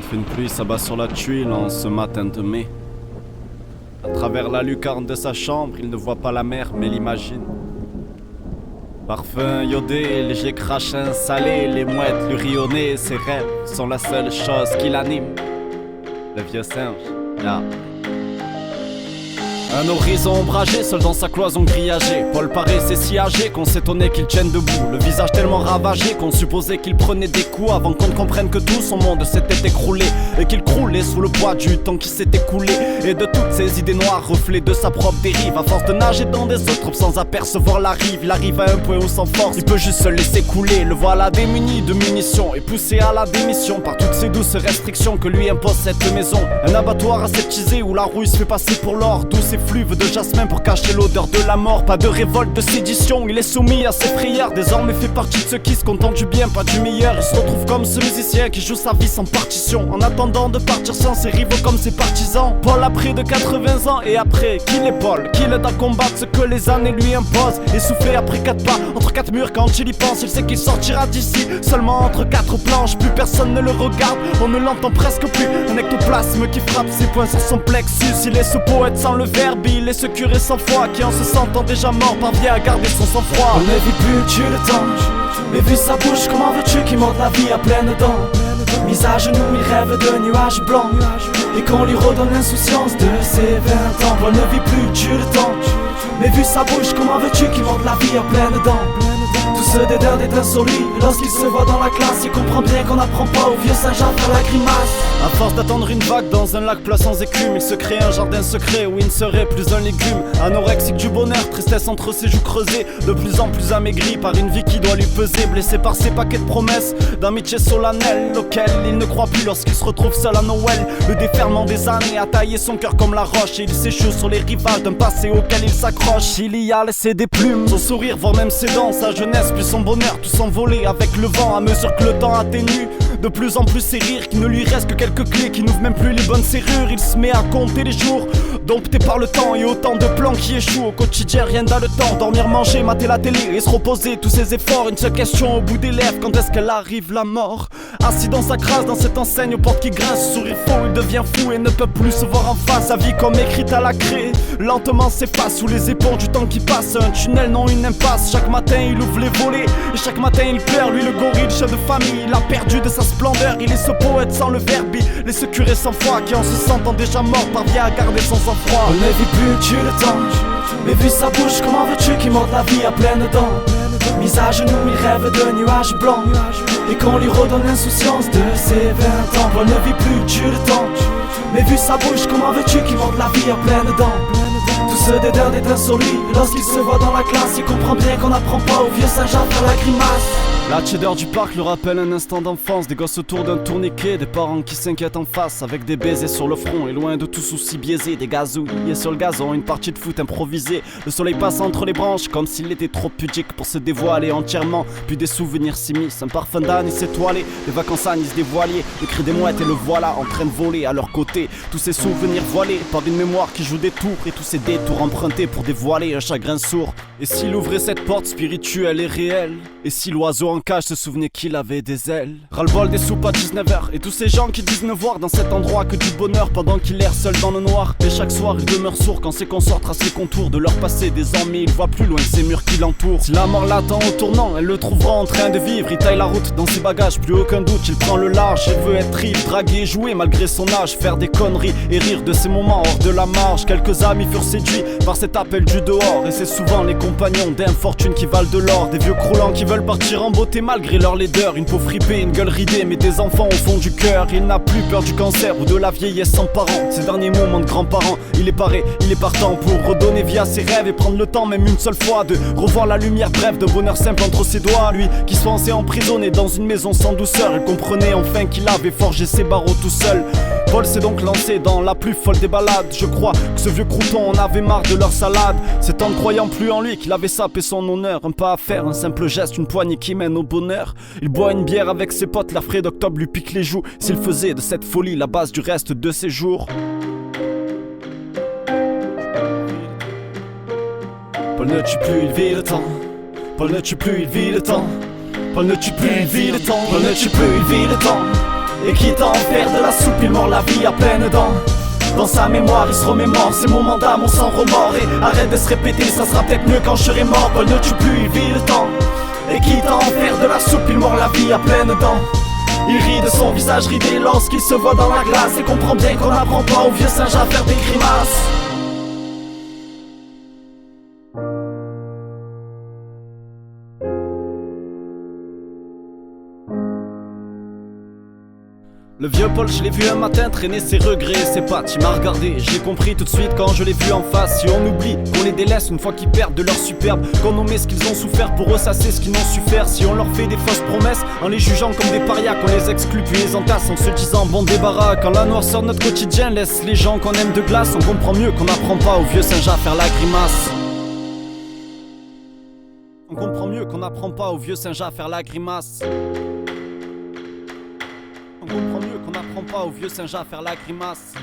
Enfin une pluie s'abat sur la tuile en ce matin de mai. À travers la lucarne de sa chambre, il ne voit pas la mer mais l'imagine. Parfum iodé, léger crachin salé, les mouettes lui rionnées, ses rêves sont la seule chose qui l'anime. Le vieux singe, là. Un horizon ombragé, seul dans sa cloison grillagée. Paul paraissait si âgé qu'on s'étonnait qu'il tienne debout. Le visage tellement ravagé qu'on supposait qu'il prenait des coups avant qu'on ne comprenne que tout son monde s'était écroulé et qu'il croulait sous le poids du temps qui s'est écoulé et de toutes ses idées noires, reflets de sa propre dérive. À force de nager dans des eaux troubles sans apercevoir la rive, il arrive à un point où sans force il peut juste se laisser couler. Le voilà démuni de munitions et poussé à la démission par toutes ces douces restrictions que lui impose cette maison. Un abattoir aseptisé où la rouille se fait passer pour l'or, d'où ses fluves de jasmin pour cacher l'odeur de la mort. Pas de révolte, de sédition, il est soumis à ses prières. Désormais fait partie de ceux qui se contentent du bien, pas du meilleur. Il se retrouve comme ce musicien qui joue sa vie sans partition, en attendant de partir sans ses rivaux comme ses partisans. Paul a près de 80 ans et après, qui l'épaule, qui l'aide à combattre ce que les années lui imposent. Essoufflé après 4 pas, entre 4 murs quand il y pense, il sait qu'il sortira d'ici seulement entre 4 planches. Plus personne ne le regarde, on ne l'entend presque plus. Un ectoplasme qui frappe ses poings sur son plexus. Il est ce poète sans le verbe, il est ce curé sans foi qui en se sentant déjà mort parvient à garder son sang-froid. On ne vit plus, tu le temps, mais vu sa bouche, comment veux-tu qu'il monte la vie à pleines dents? Mis à genoux, il rêve de nuages blancs et qu'on lui redonne l'insouciance de ses 20 ans. On ne vit plus, tu le temps, mais vu sa bouche, comment veux-tu qu'il monte la vie à pleines dents? Tout ce dédain est insolite lorsqu'il se voit dans la classe. Il comprend bien qu'on n'apprend pas au vieux singe à faire la grimace. À force d'attendre une vague dans un lac plat sans écume, il se crée un jardin secret où il ne serait plus un légume. Anorexique du bonheur, tristesse entre ses joues creusées, de plus en plus amaigri par une vie qui doit lui peser. Blessé par ses paquets de promesses d'amitié solennelle auquel il ne croit plus lorsqu'il se retrouve seul à Noël. Le déferlement des années a taillé son cœur comme la roche et il s'échoue sur les rivages d'un passé auquel il s'accroche. Il y a laissé des plumes, son sourire, voire même ses dents, sa jeunesse puis son bonheur, tout s'envoler avec le vent à mesure que le temps atténue. De plus en plus ses rires, qu'il ne lui reste que quelques clés, qui n'ouvrent même plus les bonnes serrures. Il se met à compter les jours, dompté par le temps et autant de plans qui échouent. Au quotidien rien d'haletant, dormir, manger, mater la télé et se reposer. Tous ses efforts, une seule question au bout des lèvres, quand est-ce qu'elle arrive la mort? Assis dans sa crasse, dans cette enseigne aux portes qui grincent, sourire faux, il devient fou et ne peut plus se voir en face. Sa vie comme écrite à la craie, lentement s'efface sous les éponges du temps qui passe. Un tunnel, non une impasse, chaque matin il ouvre les volets et chaque matin il pleure. Lui le gorille, chef de famille, il a perdu de sa splendeur. Il est ce poète sans le verbe, il est ce curé sans foi qui en se sentant déjà mort parvient à garder son sang-froid. On ne vit plus, tu le temps, mais vu sa bouche, comment veux-tu qu'il monte la vie à pleines dents? Mis à genoux, il rêve de nuages blancs et qu'on lui redonne l'insouciance de ses 20 ans. On ne vit plus, tu le temps, mais vu sa bouche, comment veux-tu qu'il monte la vie à pleines dents? Tout ce dédain est insolite lorsqu'il se voit dans la classe. Il comprend bien qu'on n'apprend pas au vieux singe à faire la grimace. La cheddar du parc lui rappelle un instant d'enfance, des gosses autour d'un tourniquet, des parents qui s'inquiètent en face, avec des baisers sur le front et loin de tout souci biaisé, des gazouilles et sur le gazon, une partie de foot improvisée. Le soleil passe entre les branches comme s'il était trop pudique pour se dévoiler entièrement, puis des souvenirs s'immiscent, un parfum d'anis étoilé, des vacances anis des voiliers, le cri des mouettes et le voilà en train de voler à leur côté. Tous ces souvenirs voilés par une mémoire qui joue des tours et tous ces détours empruntés pour dévoiler un chagrin sourd. Et s'il ouvrait cette porte spirituelle et réelle, et si l'oiseau en cage se souvenait qu'il avait des ailes. Ras-le-bol des soupes à 19h et tous ces gens qui disent ne voir dans cet endroit que du bonheur pendant qu'il erre seul dans le noir. Et chaque soir il demeure sourd quand ses consorts tracent les contours de leur passé. Désormais il voit plus loin ces murs qui l'entourent. Si la mort l'attend au tournant, elle le trouvera en train de vivre. Il taille la route dans ses bagages, plus aucun doute, il prend le large. Il veut être libre, draguer et jouer malgré son âge, faire des conneries et rire de ces moments hors de la marge. Quelques amis furent séduits par cet appel du dehors et c'est souvent les compagnons d'infortune qui valent de l'or. Des vieux croulants qui veulent partir en beauté malgré leur laideur. Une peau fripée, une gueule ridée, mais des enfants au fond du cœur. Il n'a plus peur du cancer ou de la vieillesse sans parents. Ces derniers moments de grands-parents, il est paré, il est partant pour redonner vie à ses rêves et prendre le temps, même une seule fois, de revoir la lumière brève de bonheur simple entre ses doigts. Lui qui se pensait emprisonné dans une maison sans douceur, il comprenait enfin qu'il avait forgé ses barreaux tout seul. Paul s'est donc lancé dans la plus folle des balades. Je crois que ce vieux crouton en avait marre de leur salade. C'est en ne croyant plus en lui qu'il avait sapé son honneur. Un pas à faire, un simple geste, une poignée qui mène au bonheur. Il boit une bière avec ses potes, l'air frais d'octobre lui pique les joues. S'il faisait de cette folie la base du reste de ses jours. Paul ne tue plus, il vit le temps. Paul ne tue plus, il vit le temps. Paul ne tue plus, il vit le temps. Paul ne tue plus, il vit le temps. Et quitte à en faire de la soupe, il mord la vie à pleines dents. Dans sa mémoire, il se remémore ses moments d'amour sans remords. Et arrête de se répéter, ça sera peut-être mieux quand je serai mort. Paul ne tue plus, il vit le temps. Et quitte à en faire de la soupe, il mord la vie à pleines dents. Il rit de son visage ridé lorsqu'il se voit dans la glace. Et comprend bien qu'on n'apprend pas au vieux singe à faire des grimaces. Le vieux Paul, je l'ai vu un matin traîner ses regrets, ses pattes, il m'a regardé, j'ai compris tout de suite quand je l'ai vu en face. Si on oublie qu'on les délaisse une fois qu'ils perdent de leur superbe, qu'on omet ce qu'ils ont souffert, pour eux ça c'est ce qu'ils n'ont su faire. Si on leur fait des fausses promesses, en les jugeant comme des parias, qu'on les exclut puis les entasse en se disant bon débarras. Quand la noirceur de notre quotidien laisse les gens qu'on aime de glace, on comprend mieux qu'on n'apprend pas au vieux singe à faire la grimace. On comprend mieux qu'on n'apprend pas au vieux singe à faire la grimace. On comprend mieux qu'on n'apprend pas au vieux singe à faire la grimace.